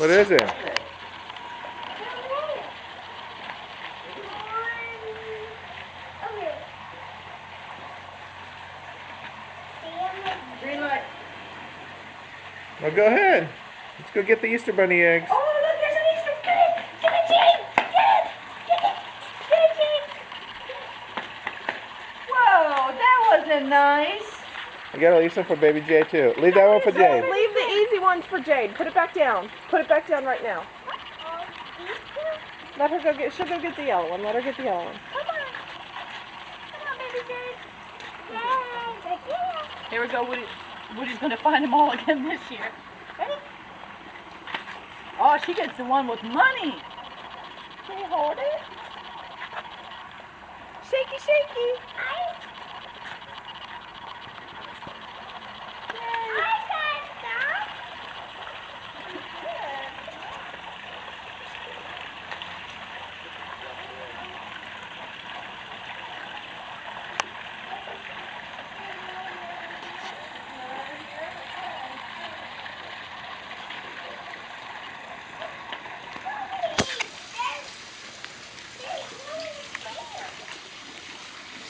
What is it? Green light. Well, go ahead. Let's go get the Easter Bunny eggs. Oh, look, there's an Easter bunny. Get it, Jane. Get it. Get it, Jane. Whoa, that wasn't nice. You gotta leave some for Baby Jade too. Leave that one for Jade. Leave the easy ones for Jade. Put it back down. Put it back down right now. Let her go get. She'll go get the yellow one. Let her get the yellow one. Come on. Come on, Baby Jade. Yay. Here we go. Woody's going to find them all again this year. Ready? Oh, she gets the one with money. Can you hold it? Shaky, shaky.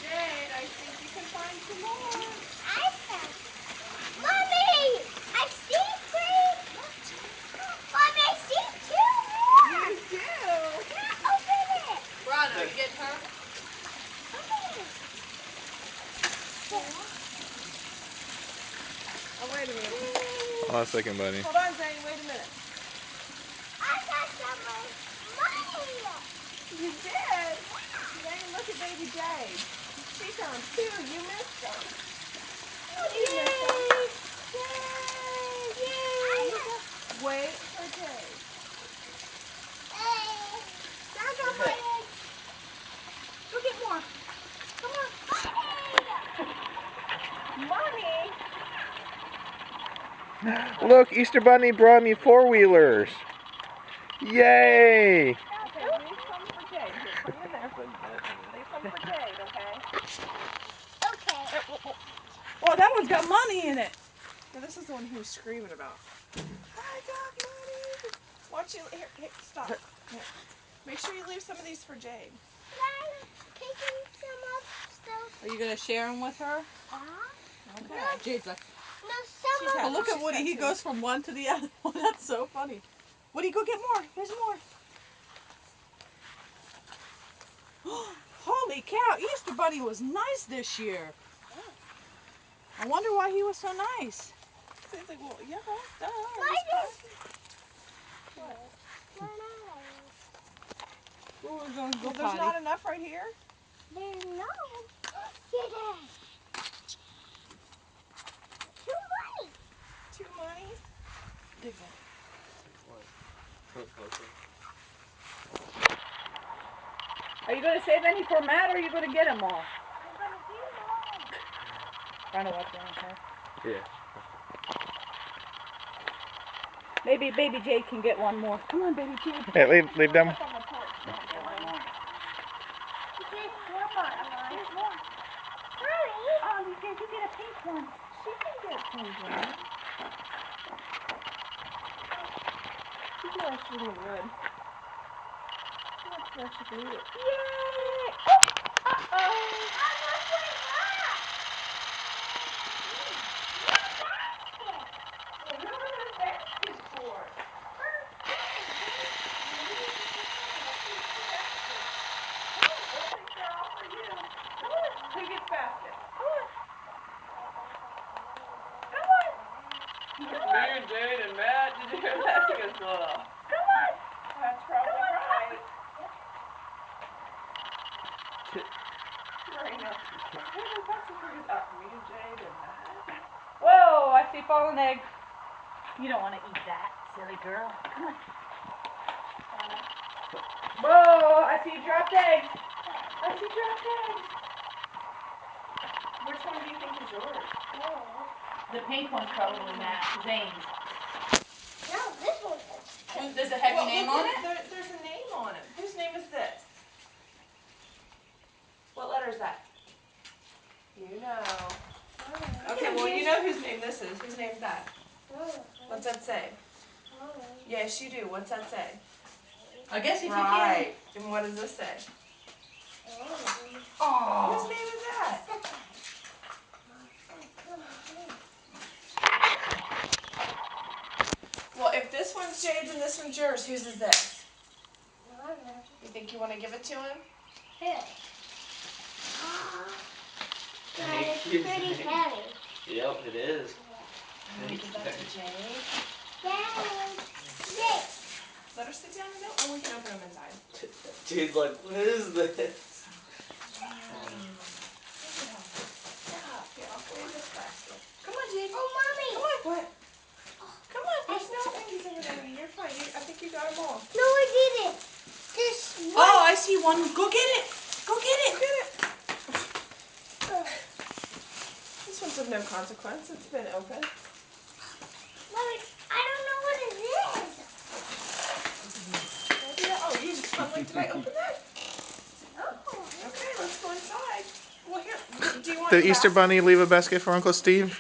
Jade, I think you can find some more. Mommy, I see three. Mommy, I see two more. You do. Yeah, open it. Rana, you getting her? Open it. Oh, wait a minute. Hold on a second, buddy. Hold on, Zane. Wait a minute. I got some money. You did. Zane, look at Baby Jade. She found two. You missed them. You missed them. Wait for Jade. I got my egg. Go get more. Come on. Money. Look, Easter Bunny brought me four-wheelers. Yay! Okay, leave some for Jade. Here, put them in there. Leave some for Jade, okay? Okay. Oh, that one's got money in it. Now, this is the one he was screaming about. I got money. Watch you. Here, stop. Here. Make sure you leave some of these for Jade. I'm picking some up stuff. Are you going to share them with her? Okay. Jade's like, No, some She's of oh, look at She's Woody. got He two. goes from one to the other one. That's so funny. Woody, go get more. There's more. Holy cow. Easter Bunny was nice this year. I wonder why he was so nice. He's like, well, yeah, duh. Ooh, we're going to go Well, there's potty. not enough right here. There's no. Get it. Too money. Two monies. Dig that. Are you going to save any for Matt or are you going to get them all? I'm gonna get them all. Run up there, okay? Yeah. Maybe Baby Jade can get one more. Come on, Baby Jade. Hey, leave them. Up on the porch. Get one more. Just one more. There's more. Mommy. Oh, you get a pink one. She can get some, Jade. She feels like she's in the wood. She looks like she can eat it. Yay! Who gets basket? Me and Jade and Matt, did you hear that? He goes, oh. That's probably right. Marina. Me and Jade and Matt. Whoa, I see fallen egg. You don't want to eat that, silly girl. Come on. Whoa, I see dropped eggs. I see dropped eggs. Which one do you think is yours? The pink one's probably Matt, Zane's. No, this one. Does it have your name on it? There's a name on it. Whose name is this? What letter is that? You know. Okay, well, you know whose name this is. Whose name is that? What's that say? Yes, you do. What's that say? I guess if you can. Right. And what does this say? Oh. Whose name is that? Well, if this one's Jade's and this one's yours, whose is this? You think you want to give it to him? That is pretty heavy. Yep, it is. I'm going to give that to Jade. Jade. Let her sit down and milk, or we can open them inside. Dude's like, what is this? Here, I'll put in this basket. Come on, Jade. Oh, Mommy. Come on. What? Come on. There's no Twinkies over there. You're fine. I think you got them all. No, I didn't. This one. Oh, I see one. Go get it. Go get it. Get it. This one's of no consequence. It's been open. Mommy, I don't know what it is. Oh, you just finally did I open that? Oh. Okay, let's go inside. Well, here. Do you want Did the Easter basket? Bunny leave a basket for Uncle Steve?